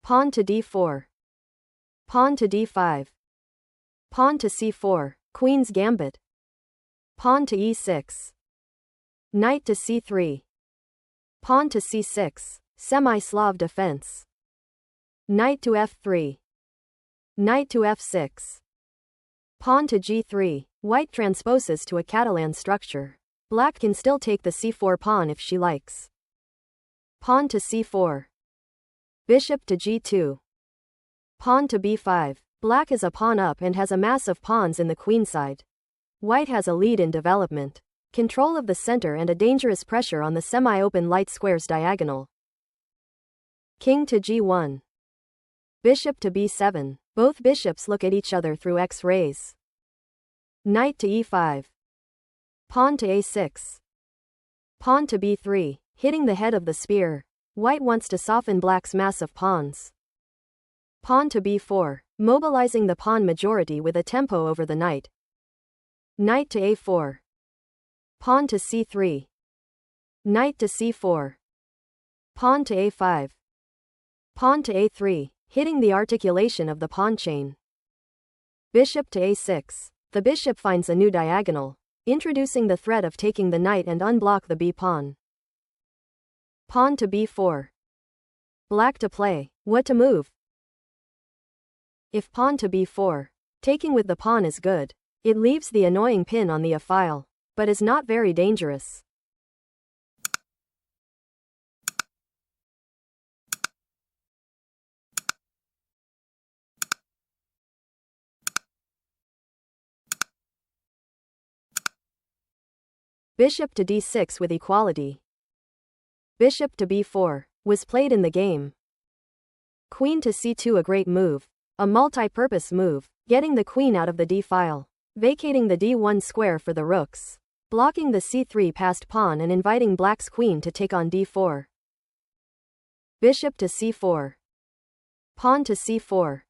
Pawn to d4. Pawn to d5. Pawn to c4, Queen's Gambit. Pawn to e6. Knight to c3. Pawn to c6, Semi-Slav defense. Knight to f3. Knight to f6. Pawn to g3, White transposes to a Catalan structure. Black can still take the c4 pawn if she likes. Pawn to c4. Bishop to g2. Pawn to b5. Black is a pawn up and has a mass of pawns in the queenside. White has a lead in development, control of the center and a dangerous pressure on the semi-open light squares diagonal. King to g1. Bishop to b7. Both bishops look at each other through X-rays. Knight to e5. Pawn to a6. Pawn to b3, hitting the head of the spear. White wants to soften Black's mass of pawns. Pawn to b4, mobilizing the pawn majority with a tempo over the knight. Knight to a4. Pawn to c3. Knight to c4. Pawn to a5. Pawn to a3, hitting the articulation of the pawn chain. Bishop to a6. The bishop finds a new diagonal, introducing the threat of taking the knight and unblock the b-pawn. Pawn to b4. Black to play. What to move? If pawn to b4, taking with the pawn is good. It leaves the annoying pin on the a-file, but is not very dangerous. Bishop to d6 with equality. Bishop to b4 was played in the game. Queen to c2, a great move, a multi-purpose move, getting the queen out of the d-file, vacating the d1 square for the rooks, blocking the c3 passed pawn and inviting Black's queen to take on d4. Bishop to c4. Pawn to c4.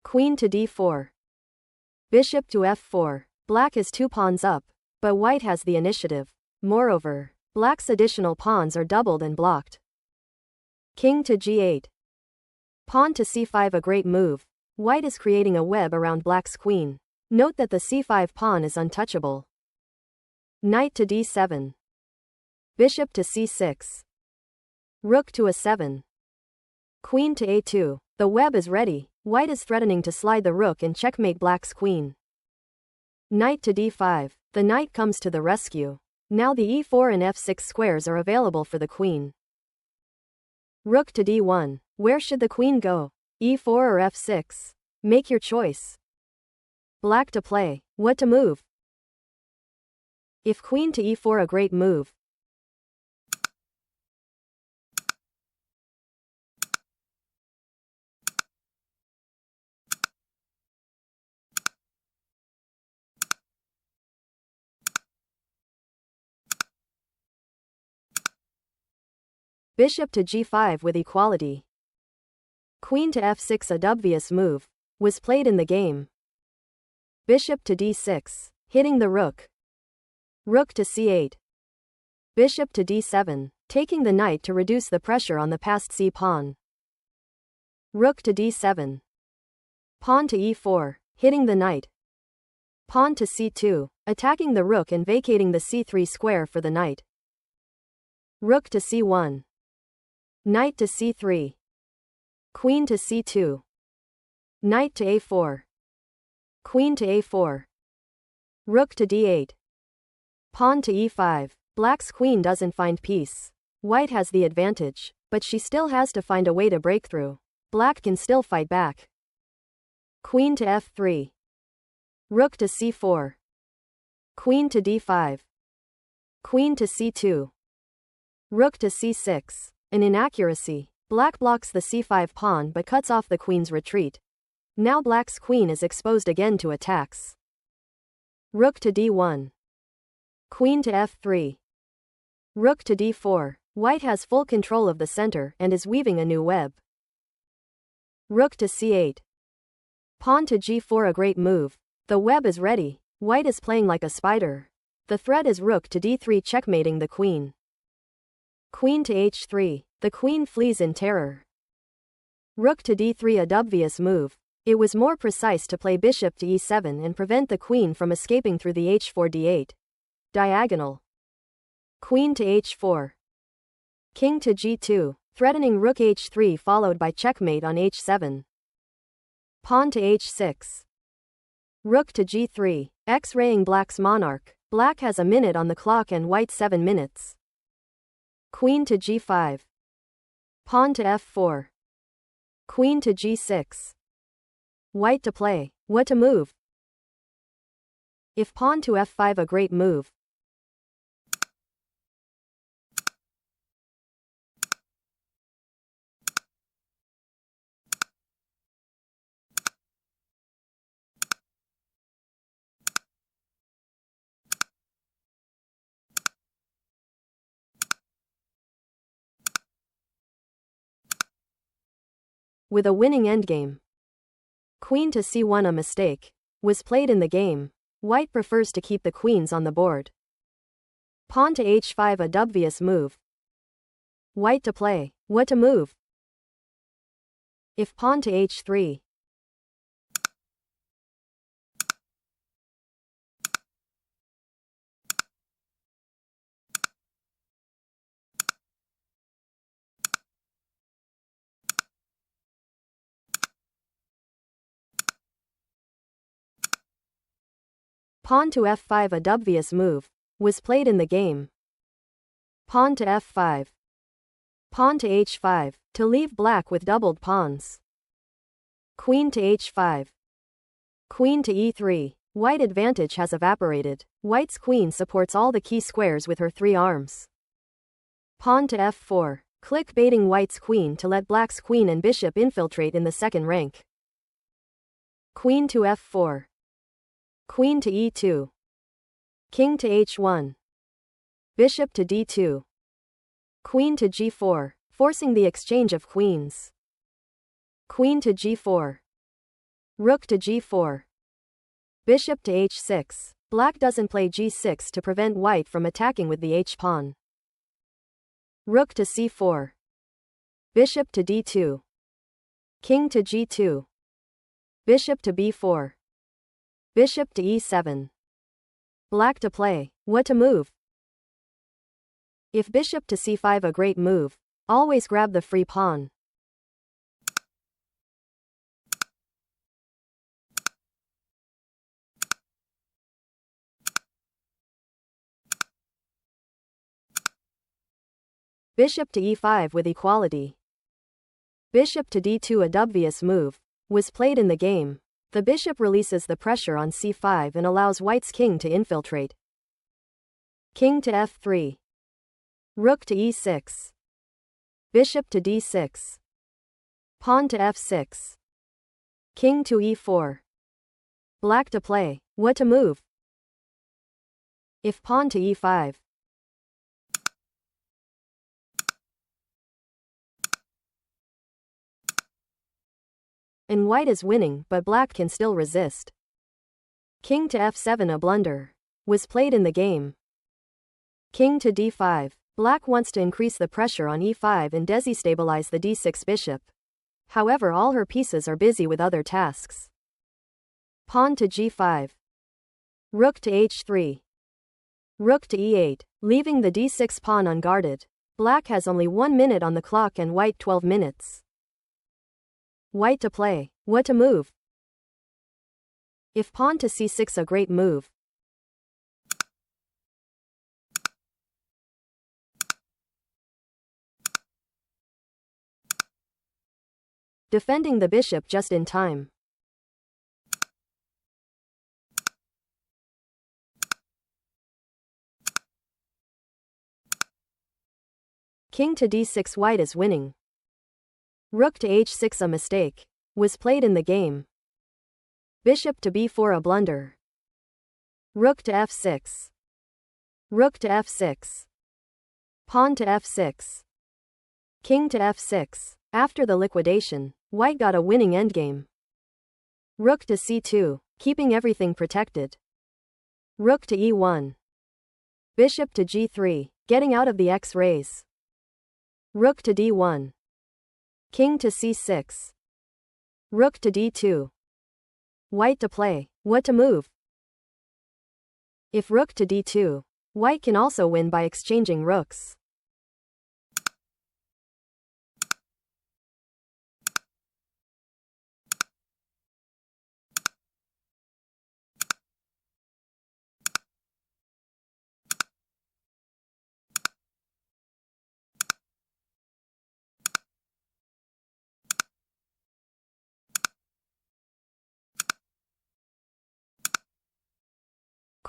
Queen to d4. Bishop to f4. Black is 2 pawns up, but White has the initiative. Moreover, Black's additional pawns are doubled and blocked. King to g8. Pawn to c5, a great move. White is creating a web around Black's queen. Note that the c5 pawn is untouchable. Knight to d7. Bishop to c6. Rook to a7. Queen to a2. The web is ready. White is threatening to slide the rook and checkmate Black's queen. Knight to d5. The knight comes to the rescue. Now the e4 and f6 squares are available for the queen. Rook to d1. Where should the queen go? e4 or f6? Make your choice. Black to play. What to move? If queen to e4, a great move. Bishop to g5 with equality. Queen to f6, a obvious move, was played in the game. Bishop to d6, hitting the rook. Rook to c8. Bishop to d7, taking the knight to reduce the pressure on the passed c-pawn. Rook to d7. Pawn to e4, hitting the knight. Pawn to c2, attacking the rook and vacating the c3 square for the knight. Rook to c1. Knight to c3. Queen to c2. Knight to a4. Queen to a4. Rook to d8. Pawn to e5. Black's queen doesn't find peace. White has the advantage, but she still has to find a way to break through. Black can still fight back. Queen to f3. Rook to c4. Queen to d5. Queen to c2. Rook to c6. An inaccuracy. Black blocks the c5 pawn but cuts off the queen's retreat. Now Black's queen is exposed again to attacks. Rook to d1. Queen to f3. Rook to d4. White has full control of the center and is weaving a new web. Rook to c8. Pawn to g4, a great move. The web is ready. White is playing like a spider. The threat is rook to d3, checkmating the queen. Queen to h3. The queen flees in terror. Rook to d3, a obvious move. It was more precise to play bishop to e7 and prevent the queen from escaping through the h4 d8 diagonal. Queen to h4. King to g2, threatening rook h3 followed by checkmate on h7. Pawn to h6. Rook to g3, X-raying black's monarch. Black has a minute on the clock and white 7 minutes. Queen to g5. Pawn to f4. Queen to g6. White to play. What to move? If pawn to f5, a great move. With a winning endgame. Queen to c1, a mistake was played in the game. White prefers to keep the queens on the board. Pawn to h5, a obvious move. White to play. What to move? If pawn to h3. Pawn to f5, a obvious move was played in the game. Pawn to f5. Pawn to h5, to leave black with doubled pawns. Queen to h5. Queen to e3. White advantage has evaporated. White's queen supports all the key squares with her 3 arms. Pawn to f4. Click-baiting white's queen to let black's queen and bishop infiltrate in the second rank. Queen to f4. Queen to e2. King to h1. Bishop to d2. Queen to g4, forcing the exchange of queens. Queen to g4. Rook to g4. Bishop to h6. Black doesn't play g6 to prevent white from attacking with the h-pawn. Rook to c4. Bishop to d2. King to g2. Bishop to b4. Bishop to e7. Black to play. What to move? If bishop to c5, a great move. Always grab the free pawn. Bishop to e5 with equality. Bishop to d2, a obvious move was played in the game. The bishop releases the pressure on c5 and allows white's king to infiltrate. King to f3. Rook to e6. Bishop to d6. Pawn to f6. King to e4. Black to play. What to move? If pawn to e5. And white is winning, but black can still resist. King to f7, a blunder was played in the game. King to d5. Black wants to increase the pressure on e5 and destabilize the d6 bishop. However, all her pieces are busy with other tasks. Pawn to g5. Rook to h3. Rook to e8, leaving the d6 pawn unguarded. Black has only 1 minute on the clock and white 12 minutes. White to play. What to move? If pawn to c6, a great move. Defending the bishop just in time. King to d6, white is winning. Rook to h6, a mistake was played in the game. Bishop to b4, a blunder. Rook to f6. Rook to f6. Pawn to f6. King to f6. After the liquidation, white got a winning endgame. Rook to c2, keeping everything protected. Rook to e1. Bishop to g3, getting out of the X-rays. Rook to d1. King to c6. Rook to d2. White to play. What to move? If rook to d2, white can also win by exchanging rooks.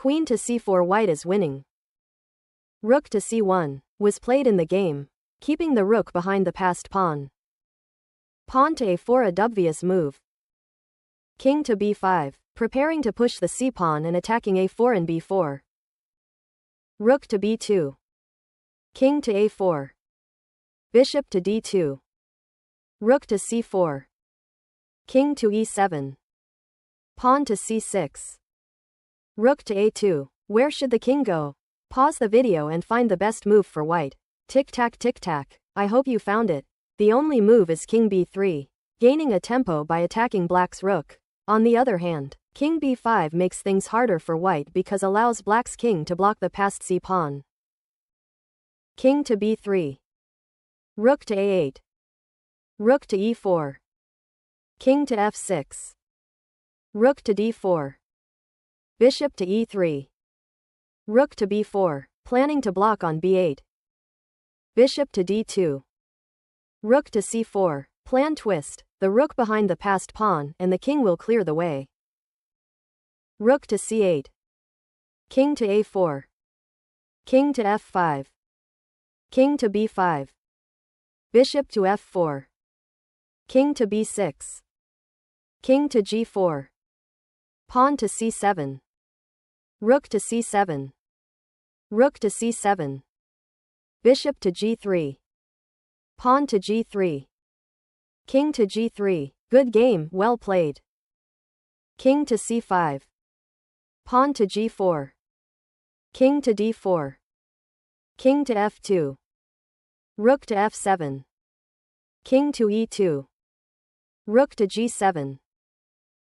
Queen to c4. White is winning. Rook to c1 was played in the game, keeping the rook behind the passed pawn. Pawn to a4. A obvious move. King to b5, preparing to push the c-pawn and attacking a4 and b4. Rook to b2. King to a4. Bishop to d2. Rook to c4. King to e7. Pawn to c6. Rook to a2. Where should the king go? Pause the video and find the best move for white. Tic-tac tic-tac. I hope you found it. The only move is king b3, gaining a tempo by attacking black's rook. On the other hand, king b5 makes things harder for white because allows black's king to block the passed c-pawn. King to b3. Rook to a8. Rook to e4. King to f6. Rook to d4. Bishop to e3. Rook to b4, planning to block on b8. Bishop to d2. Rook to c4, plan twist, the rook behind the passed pawn and the king will clear the way. Rook to c8. King to a4. King to f5. King to b5. Bishop to f4. King to b6. King to g4. Pawn to c7. Rook to c7. Rook to c7. Bishop to g3. Pawn to g3. King to g3. Good game, well played. King to c5. Pawn to g4. King to d4. King to f2. Rook to f7. King to e2. Rook to g7.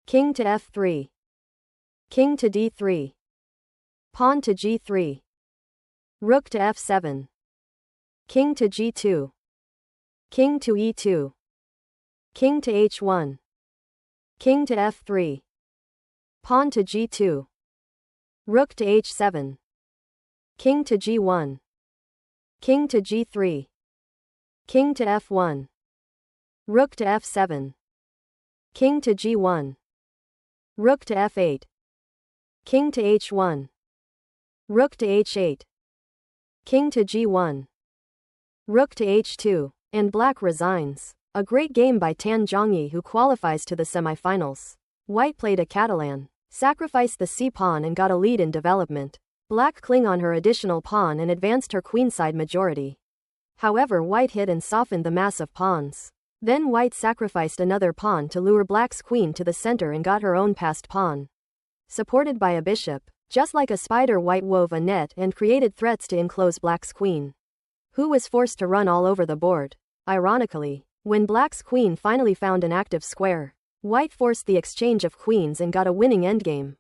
King to f3. King to d3. Pawn to g3. Rook to f7. King to g2. King to e2. King to h1. King to f3. Pawn to g2. Rook to h7. King to g1. King to g3. King to f1. Rook to f7. King to g1. Rook to f8. King to h1. Rook to h8. King to g1. Rook to h2, and black resigns. A great game by Tan Zhongyi, who qualifies to the semifinals. White played a Catalan, sacrificed the c-pawn and got a lead in development. Black clung on her additional pawn and advanced her queenside majority. However, white hit and softened the mass of pawns. Then white sacrificed another pawn to lure black's queen to the center and got her own passed pawn. Supported by a bishop, just like a spider, white wove a net and created threats to enclose black's queen, who was forced to run all over the board. Ironically, when black's queen finally found an active square, white forced the exchange of queens and got a winning endgame.